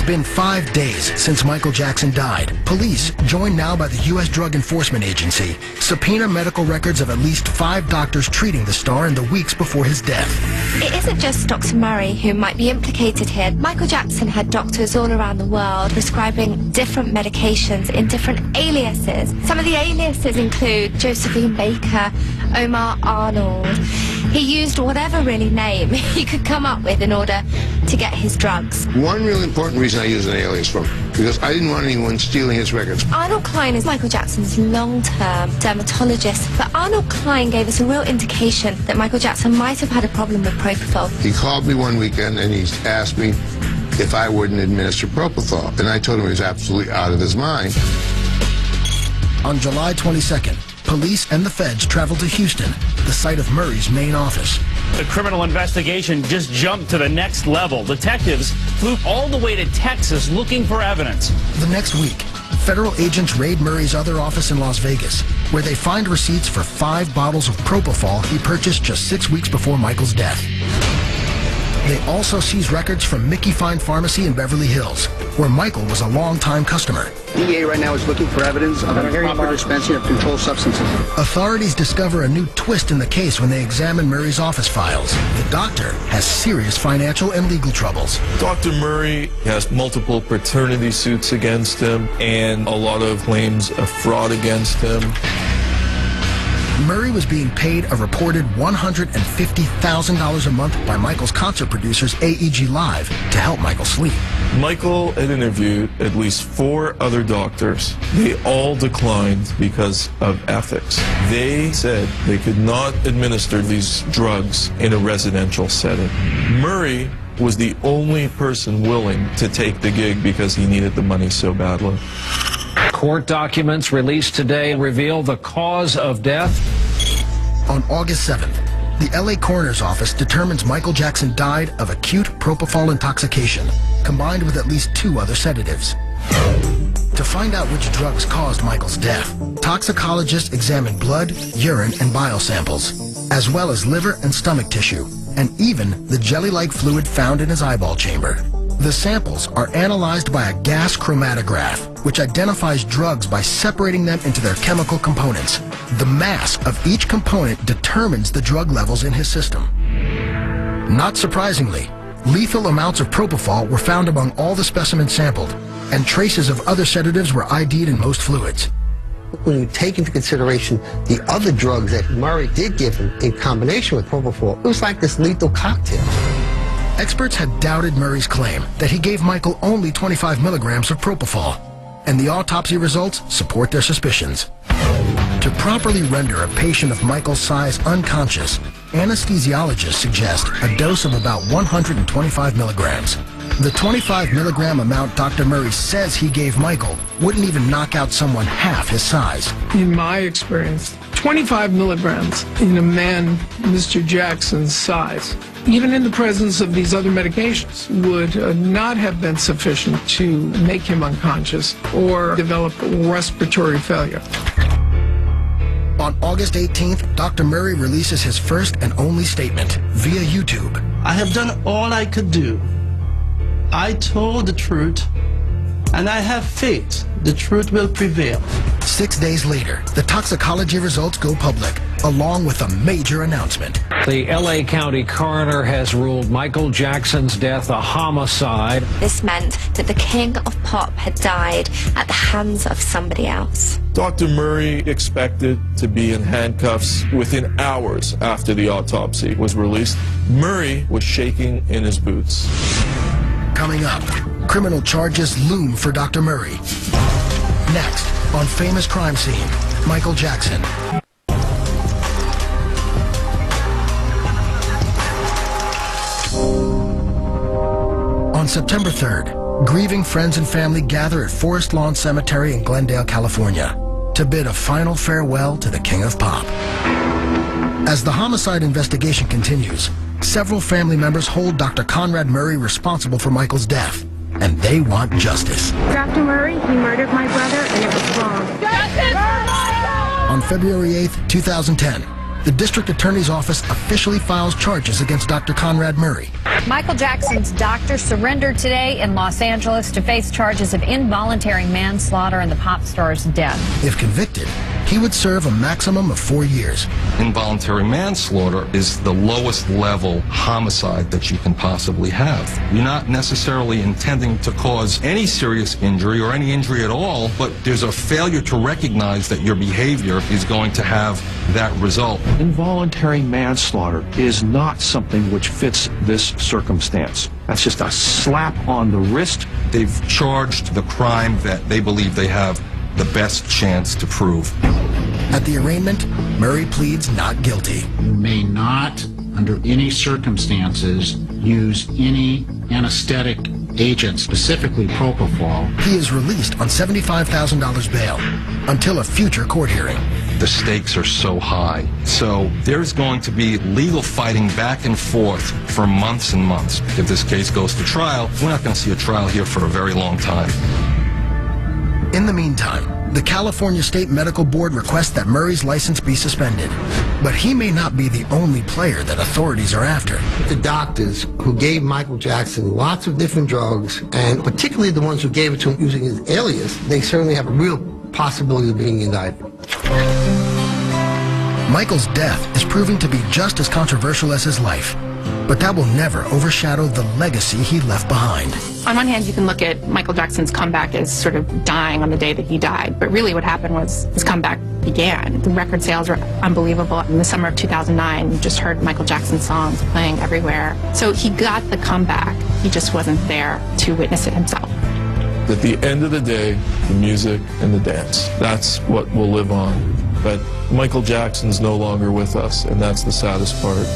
been 5 days since Michael Jackson died. Police, joined now by the U.S. Drug Enforcement Agency, subpoena medical records of at least 5 doctors treating the star in the weeks before his death. It isn't just Dr. Murray who might be implicated here. Michael Jackson had doctors all around the world prescribing different medications in different aliases. Some of the aliases include Josephine Baker, Omar Arnold. He used whatever really name he could come up with in order to get his drugs. One really important reason I use an alias for him, because I didn't want anyone stealing his records. Arnold Klein is Michael Jackson's long-term dermatologist, but Arnold Klein gave us a real indication that Michael Jackson might have had a problem with propofol. He called me one weekend and he asked me if I wouldn't administer propofol, and I told him he was absolutely out of his mind. On July 22nd, police and the feds traveled to Houston, the site of Murray's main office. The criminal investigation just jumped to the next level. Detectives flew all the way to Texas looking for evidence. The next week, federal agents raid Murray's other office in Las Vegas, where they find receipts for 5 bottles of propofol he purchased just 6 weeks before Michael's death. They also seize records from Mickey Fine Pharmacy in Beverly Hills, where Michael was a longtime customer. DEA right now is looking for evidence of improper dispensing of controlled substances. Authorities discover a new twist in the case when they examine Murray's office files. The doctor has serious financial and legal troubles. Dr. Murray has multiple paternity suits against him and a lot of claims of fraud against him. Murray was being paid a reported $150,000 a month by Michael's concert producers AEG Live to help Michael sleep. Michael had interviewed at least 4 other doctors. They all declined because of ethics. They said they could not administer these drugs in a residential setting. Murray was the only person willing to take the gig because he needed the money so badly. Court documents released today reveal the cause of death. On August 7th, the LA Coroner's Office determines Michael Jackson died of acute propofol intoxication, combined with at least 2 other sedatives. To find out which drugs caused Michael's death, toxicologists examined blood, urine, and bile samples, as well as liver and stomach tissue, and even the jelly-like fluid found in his eyeball chamber. The samples are analyzed by a gas chromatograph, which identifies drugs by separating them into their chemical components. The mass of each component determines the drug levels in his system. Not surprisingly, lethal amounts of propofol were found among all the specimens sampled, and traces of other sedatives were ID'd in most fluids. When you take into consideration the other drugs that Murray did give him in combination with propofol, it was like this lethal cocktail. Experts had doubted Murray's claim that he gave Michael only 25 milligrams of propofol, and the autopsy results support their suspicions. To properly render a patient of Michael's size unconscious, anesthesiologists suggest a dose of about 125 milligrams. The 25 milligram amount Dr. Murray says he gave Michael wouldn't even knock out someone half his size. In my experience, 25 milligrams in a man Mr. Jackson's size, even in the presence of these other medications, would not have been sufficient to make him unconscious or develop respiratory failure. On August 18th, Dr. Murray releases his first and only statement via YouTube. I have done all I could do. I told the truth, and I have faith the truth will prevail. 6 days later, the toxicology results go public, along with a major announcement. The LA County coroner has ruled Michael Jackson's death a homicide. This meant that the king of pop had died at the hands of somebody else. Dr. Murray expected to be in handcuffs within hours after the autopsy was released. Murray was shaking in his boots. Coming up, criminal charges loom for Dr. Murray. Next, on Famous Crime Scene, Michael Jackson. On September 3rd, grieving friends and family gather at Forest Lawn Cemetery in Glendale, California, to bid a final farewell to the King of Pop. As the homicide investigation continues, several family members hold Dr. Conrad Murray responsible for Michael's death, and they want justice. Dr. Murray, he murdered my brother, and it was wrong. On February 8th, 2010, the district attorney's office officially files charges against Dr. Conrad Murray. Michael Jackson's doctor surrendered today in Los Angeles to face charges of involuntary manslaughter in the pop star's death. If convicted, he would serve a maximum of 4 years. Involuntary manslaughter is the lowest level homicide that you can possibly have. You're not necessarily intending to cause any serious injury or any injury at all, but there's a failure to recognize that your behavior is going to have that result. Involuntary manslaughter is not something which fits this circumstance. That's just a slap on the wrist. They've charged the crime that they believe they have the best chance to prove. At the arraignment, Murray pleads not guilty. You may not, under any circumstances, use any anesthetic agent, specifically propofol. He is released on $75,000 bail until a future court hearing. The stakes are so high. So there's going to be legal fighting back and forth for months and months. If this case goes to trial, we're not going to see a trial here for a very long time. In the meantime, the California State Medical Board requests that Murray's license be suspended. But he may not be the only player that authorities are after. The doctors who gave Michael Jackson lots of different drugs, and particularly the ones who gave it to him using his alias, they certainly have a real possibility of being indicted. Michael's death is proving to be just as controversial as his life. But that will never overshadow the legacy he left behind. On one hand, you can look at Michael Jackson's comeback as sort of dying on the day that he died. But really what happened was his comeback began. The record sales were unbelievable. In the summer of 2009, you just heard Michael Jackson songs playing everywhere. So he got the comeback. He just wasn't there to witness it himself. At the end of the day, the music and the dance, that's what will live on. But Michael Jackson's no longer with us, and that's the saddest part.